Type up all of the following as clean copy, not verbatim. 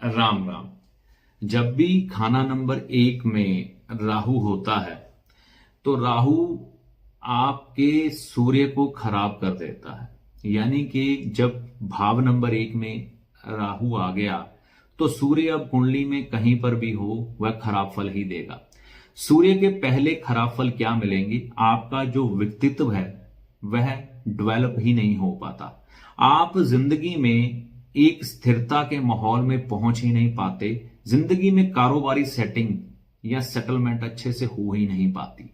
राम राम। जब भी खाना नंबर 1 में राहु होता है तो राहु आपके सूर्य को खराब कर देता है। यानी कि जब भाव नंबर 1 में राहु आ गया तो सूर्य अब कुंडली में कहीं पर भी हो वह खराब फल ही देगा। सूर्य के पहले खराब फल क्या मिलेंगे? आपका जो व्यक्तित्व है वह डेवलप ही नहीं हो पाता। आप जिंदगी में एक स्थिरता के माहौल में पहुंच ही नहीं पाते। जिंदगी में कारोबारी सेटिंग या सेटलमेंट अच्छे से हो ही नहीं पाती।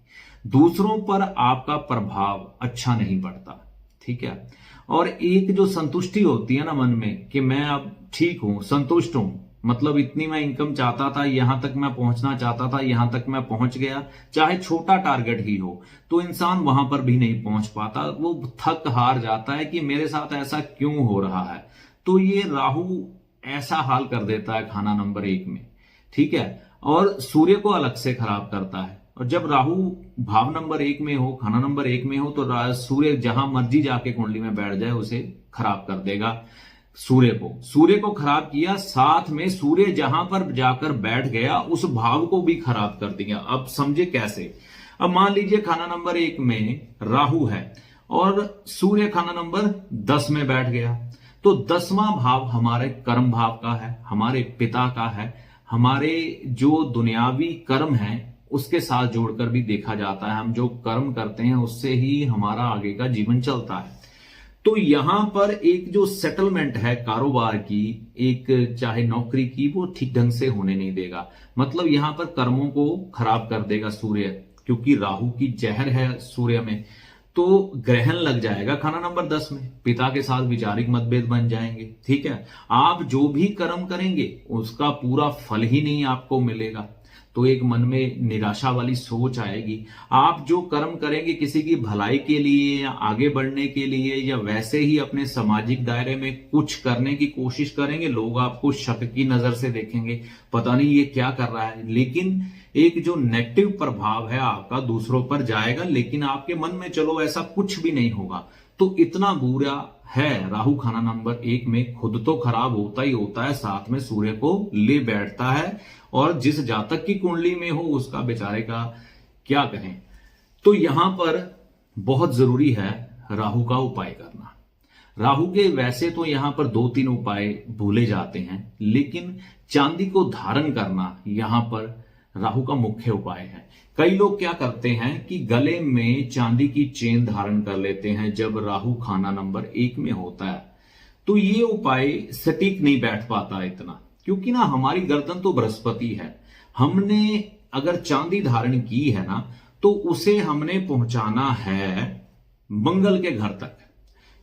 दूसरों पर आपका प्रभाव अच्छा नहीं पड़ता। ठीक है। और एक जो संतुष्टि होती है ना मन में कि मैं अब ठीक हूं, संतुष्ट हूं, मतलब इतनी मैं इनकम चाहता था, यहां तक मैं पहुंचना चाहता था, यहां तक मैं पहुंच गया, चाहे छोटा टारगेट ही हो, तो इंसान वहां पर भी नहीं पहुंच पाता। वो थक हार जाता है कि मेरे साथ ऐसा क्यों हो रहा है। तो ये राहु ऐसा हाल कर देता है खाना नंबर 1 में। ठीक है। और सूर्य को अलग से खराब करता है। और जब राहु भाव नंबर 1 में हो, खाना नंबर 1 में हो, तो सूर्य जहां मर्जी जाके कुंडली में बैठ जाए उसे खराब कर देगा। सूर्य को खराब किया, साथ में सूर्य जहां पर जाकर बैठ गया उस भाव को भी खराब कर दिया। अब समझे कैसे? अब मान लीजिए खाना नंबर 1 में राहु है और सूर्य खाना नंबर 10 में बैठ गया, तो 10वां भाव हमारे कर्म भाव का है, हमारे पिता का है, हमारे जो दुनियावी कर्म है उसके साथ जोड़कर भी देखा जाता है। हम जो कर्म करते हैं उससे ही हमारा आगे का जीवन चलता है। तो यहां पर एक जो सेटलमेंट है कारोबार की, एक चाहे नौकरी की, वो ठीक ढंग से होने नहीं देगा। मतलब यहां पर कर्मों को खराब कर देगा सूर्य, क्योंकि राहु की जहर है सूर्य में। तो ग्रहण लग जाएगा खाना नंबर 10 में, पिता के साथ वैचारिक मतभेद बन जाएंगे। ठीक है। आप जो भी कर्म करेंगे उसका पूरा फल ही नहीं आपको मिलेगा, तो एक मन में निराशा वाली सोच आएगी। आप जो कर्म करेंगे किसी की भलाई के लिए या आगे बढ़ने के लिए या वैसे ही अपने सामाजिक दायरे में कुछ करने की कोशिश करेंगे, लोग आपको शक की नजर से देखेंगे, पता नहीं ये क्या कर रहा है। लेकिन एक जो नेगेटिव प्रभाव है आपका दूसरों पर जाएगा, लेकिन आपके मन में चलो ऐसा कुछ भी नहीं होगा। तो इतना बुरा है राहु खाना नंबर 1 में। खुद तो खराब होता ही होता है, साथ में सूर्य को ले बैठता है, और जिस जातक की कुंडली में हो उसका बेचारे का क्या कहें। तो यहां पर बहुत जरूरी है राहु का उपाय करना। राहु के वैसे तो यहां पर 2-3 उपाय भूले जाते हैं, लेकिन चांदी को धारण करना यहां पर राहु का मुख्य उपाय है। कई लोग क्या करते हैं कि गले में चांदी की चेन धारण कर लेते हैं जब राहु खाना नंबर 1 में होता है। तो ये उपाय सटीक नहीं बैठ पाता इतना, क्योंकि ना हमारी गर्दन तो बृहस्पति है। हमने अगर चांदी धारण की है ना, तो उसे हमने पहुंचाना है मंगल के घर तक।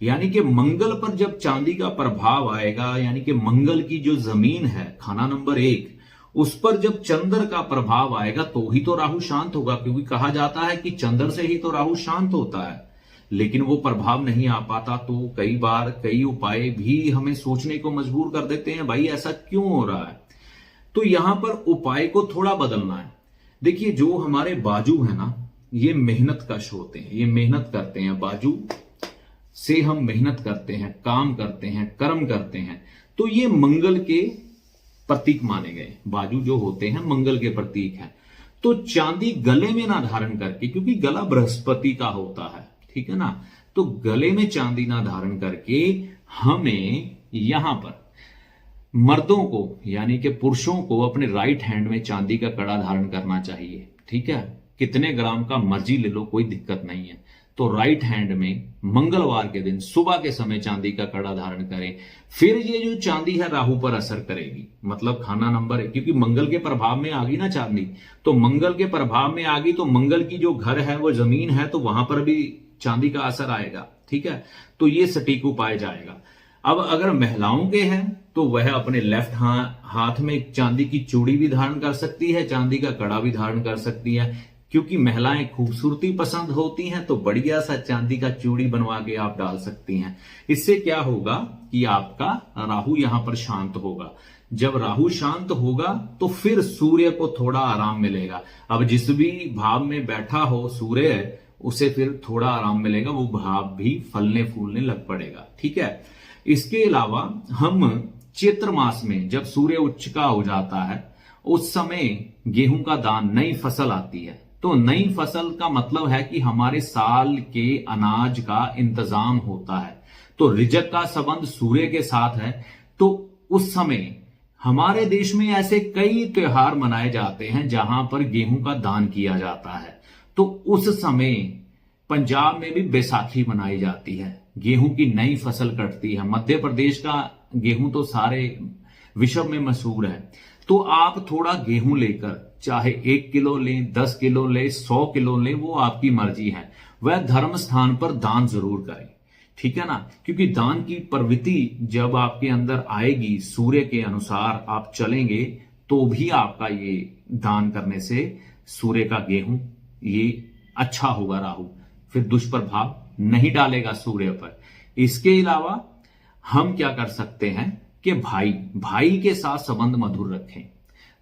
यानी कि मंगल पर जब चांदी का प्रभाव आएगा, यानी कि मंगल की जो जमीन है खाना नंबर 1, उस पर जब चंद्र का प्रभाव आएगा तो ही तो राहु शांत होगा, क्योंकि कहा जाता है कि चंद्र से ही तो राहु शांत होता है। लेकिन वो प्रभाव नहीं आ पाता, तो कई बार कई उपाय भी हमें सोचने को मजबूर कर देते हैं, भाई ऐसा क्यों हो रहा है। तो यहां पर उपाय को थोड़ा बदलना है। देखिए, जो हमारे बाजू है ना, ये मेहनत कश होते हैं, ये मेहनत करते हैं, बाजू से हम मेहनत करते हैं, काम करते हैं, कर्म करते हैं। तो ये मंगल के प्रतीक माने गए। बाजू जो होते हैं मंगल के प्रतीक हैं। तो चांदी गले में ना धारण करके, क्योंकि गला बृहस्पति का होता है, ठीक है ना, तो गले में चांदी ना धारण करके हमें यहां पर मर्दों को यानी कि पुरुषों को अपने राइट हैंड में चांदी का कड़ा धारण करना चाहिए। ठीक है। कितने ग्राम का मर्जी ले लो, कोई दिक्कत नहीं है। तो राइट हैंड में मंगलवार के दिन सुबह के समय चांदी का कड़ा धारण करें। फिर ये जो चांदी है राहु पर असर करेगी, मतलब खाना नंबर, क्योंकि मंगल के प्रभाव में आ गई ना चांदी, तो मंगल के प्रभाव में आ गई, तो मंगल की जो घर है वो जमीन है, तो वहां पर भी चांदी का असर आएगा। ठीक है। तो ये सटीक उपाय जाएगा। अब अगर महिलाओं के हैं तो वह अपने लेफ्ट हाथ में चांदी की चूड़ी भी धारण कर सकती है, चांदी का कड़ा भी धारण कर सकती है। क्योंकि महिलाएं खूबसूरती पसंद होती हैं, तो बढ़िया सा चांदी का चूड़ी बनवा के आप डाल सकती हैं। इससे क्या होगा कि आपका राहु यहां पर शांत होगा। जब राहु शांत होगा तो फिर सूर्य को थोड़ा आराम मिलेगा। अब जिस भी भाव में बैठा हो सूर्य, उसे फिर थोड़ा आराम मिलेगा, वो भाव भी फलने फूलने लग पड़ेगा। ठीक है। इसके अलावा हम चैत्र मास में जब सूर्य उच्च का हो जाता है, उस समय गेहूं का दान, नई फसल आती है। तो नई फसल का मतलब है कि हमारे साल के अनाज का इंतजाम होता है। तो ऋजक का संबंध सूर्य के साथ है। तो उस समय हमारे देश में ऐसे कई त्योहार मनाए जाते हैं जहां पर गेहूं का दान किया जाता है। तो उस समय पंजाब में भी बैसाखी मनाई जाती है, गेहूं की नई फसल कटती है। मध्य प्रदेश का गेहूं तो सारे विश्व में मशहूर है। तो आप थोड़ा गेहूं लेकर, चाहे 1 किलो लें, 10 किलो लें, 100 किलो लें, वो आपकी मर्जी है। वह धर्म स्थान पर दान जरूर करें, ठीक है ना। क्योंकि दान की प्रवृत्ति जब आपके अंदर आएगी, सूर्य के अनुसार आप चलेंगे, तो भी आपका ये दान करने से सूर्य का गेहूं ये अच्छा होगा। राहु फिर दुष्प्रभाव नहीं डालेगा सूर्य पर। इसके अलावा हम क्या कर सकते हैं कि भाई के साथ संबंध मधुर रखें।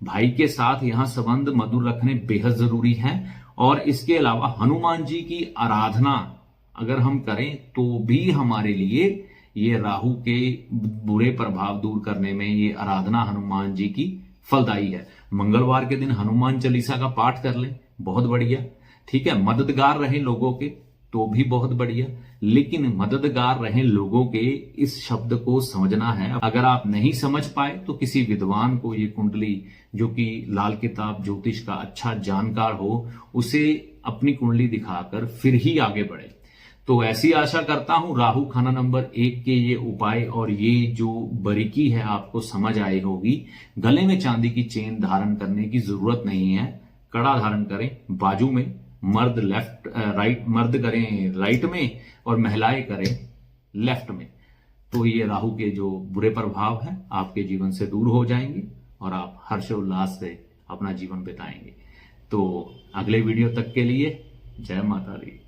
भाई के साथ यहां संबंध मधुर रखने बेहद जरूरी है। और इसके अलावा हनुमान जी की आराधना अगर हम करें तो भी हमारे लिए ये राहु के बुरे प्रभाव दूर करने में ये आराधना हनुमान जी की फलदायी है। मंगलवार के दिन हनुमान चालीसा का पाठ कर लें, बहुत बढ़िया, ठीक है। मददगार रहें लोगों के, तो भी बहुत बढ़िया। लेकिन मददगार रहें लोगों के, इस शब्द को समझना है। अगर आप नहीं समझ पाए तो किसी विद्वान को ये कुंडली, जो कि लाल किताब ज्योतिष का अच्छा जानकार हो, उसे अपनी कुंडली दिखाकर फिर ही आगे बढ़े। तो ऐसी आशा करता हूं राहु खाना नंबर 1 के ये उपाय और ये जो बारीकी है आपको समझ आई होगी। गले में चांदी की चेन धारण करने की जरूरत नहीं है, कड़ा धारण करें बाजू में। मर्द मर्द करें राइट में और महिलाएं करें लेफ्ट में। तो ये राहु के जो बुरे प्रभाव है आपके जीवन से दूर हो जाएंगे और आप हर्षोल्लास से अपना जीवन बिताएंगे। तो अगले वीडियो तक के लिए जय माता दी।